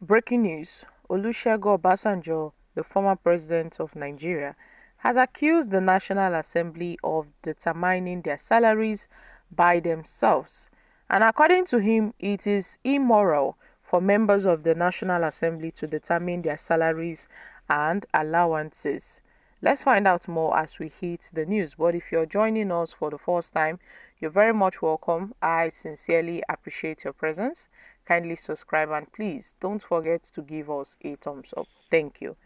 Breaking news: Olusegun Obasanjo, the former president of Nigeria, has accused the National Assembly of determining their salaries by themselves, and according to him, it is immoral for members of the National Assembly to determine their salaries and allowances. Let's find out more as we hit the news. But if you're joining us for the first time, you're very much welcome. I sincerely appreciate your presence. Kindly subscribe and please don't forget to give us a thumbs up. Thank you.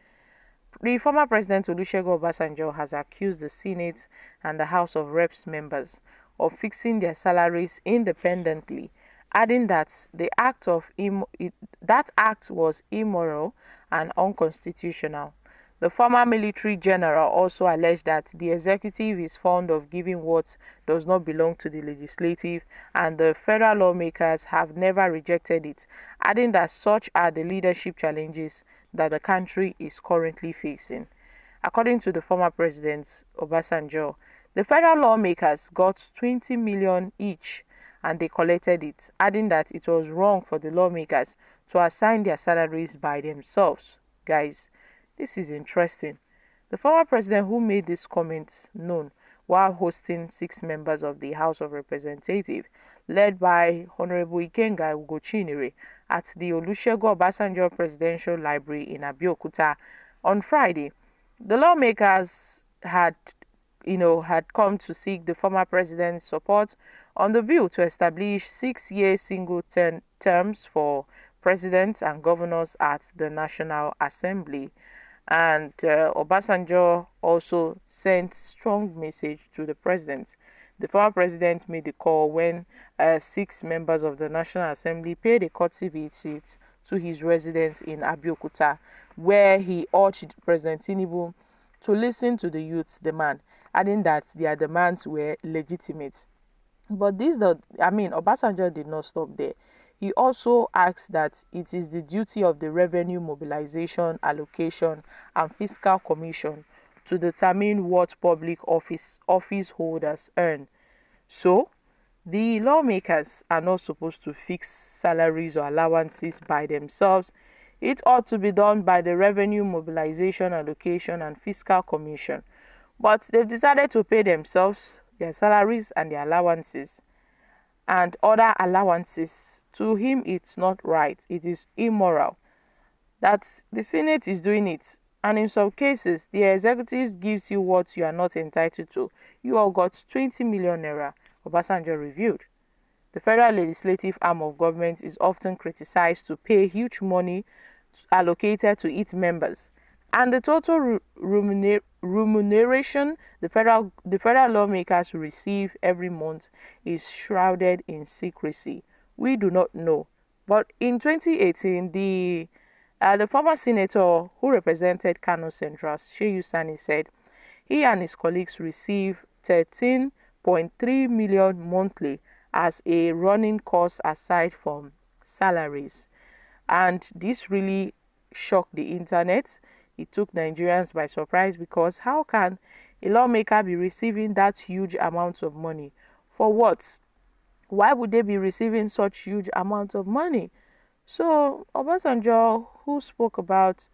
The former President Olusegun Obasanjo has accused the Senate and the House of Reps members of fixing their salaries independently, adding that that act was immoral and unconstitutional. The former military general also alleged that the executive is fond of giving what does not belong to the legislative, and the federal lawmakers have never rejected it, adding that such are the leadership challenges that the country is currently facing. According to the former president Obasanjo, the federal lawmakers got 20 million each and they collected it, adding that it was wrong for the lawmakers to assign their salaries by themselves. Guys, this is interesting. The former president, who made these comments known while hosting 6 members of the House of Representatives, led by Honorable Ikenga Ugochinyere, at the Olusegun Obasanjo Presidential Library in Abeokuta on Friday. The lawmakers had come to seek the former president's support on the bill to establish 6-year single terms for presidents and governors at the National Assembly. And Obasanjo also sent strong message to the president. The former president made the call when 6 members of the National Assembly paid a courtesy visit to his residence in Abeokuta, where he urged President Tinubu to listen to the youth's demand, adding that their demands were legitimate. But Obasanjo did not stop there. He also asked that it is the duty of the Revenue Mobilization, Allocation and Fiscal Commission to determine what public office holders earn. So, the lawmakers are not supposed to fix salaries or allowances by themselves. It ought to be done by the Revenue Mobilization, Allocation and Fiscal Commission. But they've decided to pay themselves their salaries and their allowances and other allowances. To him, it's not right. It is immoral that the Senate is doing it, and in some cases the executive gives you what you are not entitled to. You all got 20 million naira, Obasanjo revealed. The federal legislative arm of government is often criticized to pay huge money allocated to its members, and the total remuneration the federal lawmakers receive every month is shrouded in secrecy. We do not know. But in 2018, the former senator who represented Kano Central, Shehu Sani, said he and his colleagues receive 13.3 million monthly as a running cost aside from salaries. And this really shocked the internet. It took Nigerians by surprise, because how can a lawmaker be receiving that huge amount of money? For what? Why would they be receiving such huge amounts of money? So Obasanjo, who spoke about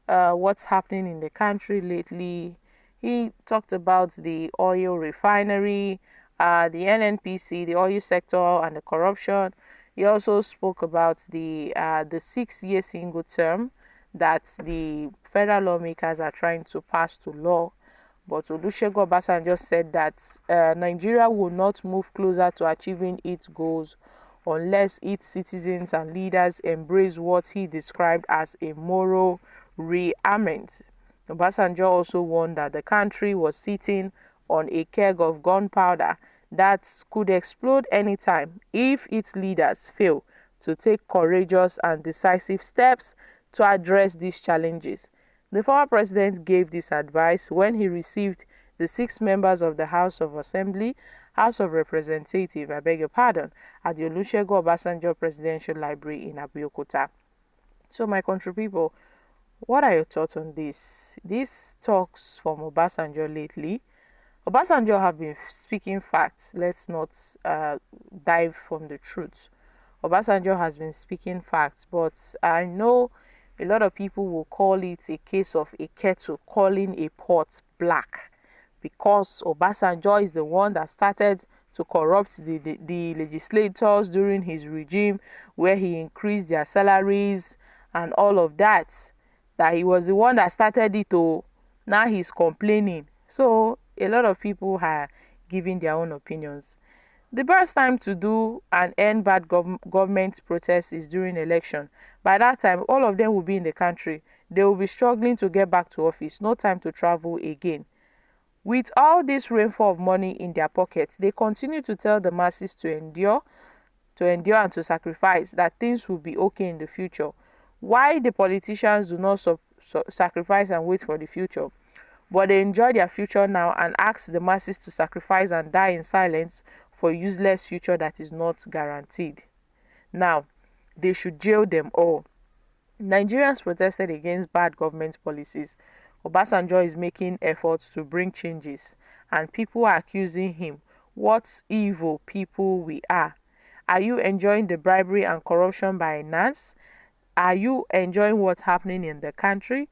what's happening in the country lately, he talked about the oil refinery, the NNPC, the oil sector, and the corruption. He also spoke about the 6-year single term that the federal lawmakers are trying to pass to law. But Olusegun Obasanjo said that Nigeria will not move closer to achieving its goals unless its citizens and leaders embrace what he described as a moral rearmament. Obasanjo also warned that the country was sitting on a keg of gunpowder that could explode anytime if its leaders fail to take courageous and decisive steps to address these challenges. The former president gave this advice when he received the 6 members of the House of Representatives, at the Olusegun Obasanjo Presidential Library in Abeokuta. So, my country people, what are your thoughts on this? These talks from Obasanjo lately. Obasanjo have been speaking facts. Let's not dive from the truth. Obasanjo has been speaking facts, but I know a lot of people will call it a case of a kettle calling a pot black, because Obasanjo is the one that started to corrupt the legislators during his regime, where he increased their salaries and all of that. That he was the one that started it. Oh, now he's complaining. So a lot of people are giving their own opinions. The best time to do and end bad government protests is during election. By that time, all of them will be in the country. They will be struggling to get back to office. No time to travel again. With all this rainfall of money in their pockets, they continue to tell the masses to endure and to sacrifice, that things will be okay in the future. Why the politicians do not sacrifice and wait for the future, but they enjoy their future now and ask the masses to sacrifice and die in silence for a useless future that is not guaranteed. Now, they should jail them all. Nigerians protested against bad government policies. Obasanjo is making efforts to bring changes, and people are accusing him. What evil people we are. Are you enjoying the bribery and corruption by NAS? Are you enjoying what's happening in the country?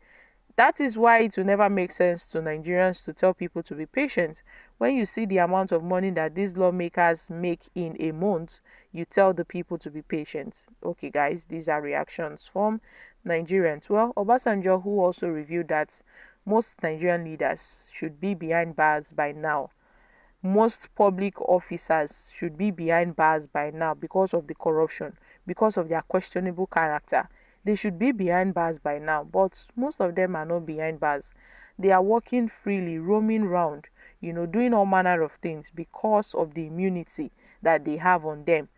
That is why it will never make sense to Nigerians to tell people to be patient. When you see the amount of money that these lawmakers make in a month, you tell the people to be patient. Okay, guys, these are reactions from Nigerians. Well, Obasanjo, who also revealed that most Nigerian leaders should be behind bars by now. Most public officers should be behind bars by now because of the corruption, because of their questionable character. They should be behind bars by now, but most of them are not behind bars. They are walking freely, roaming around, doing all manner of things because of the immunity that they have on them.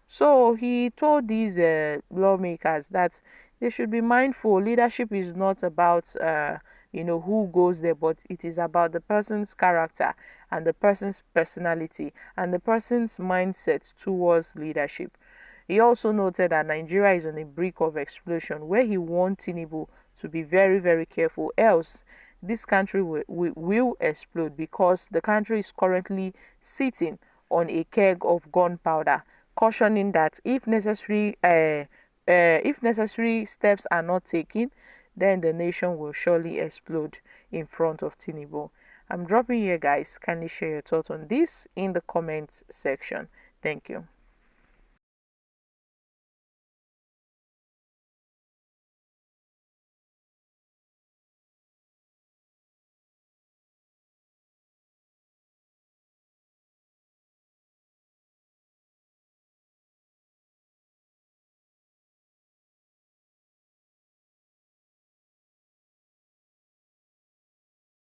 So he told these lawmakers that they should be mindful. Leadership is not about who goes there, but it is about the person's character and the person's personality and the person's mindset towards leadership. He also noted that Nigeria is on the brink of explosion, where he warned Tinubu to be very, very careful, else this country will explode, because the country is currently sitting on a keg of gunpowder, cautioning that if necessary steps are not taken, then the nation will surely explode in front of Tinubu. I'm dropping here, guys. Kindly share your thoughts on this in the comment section. Thank you.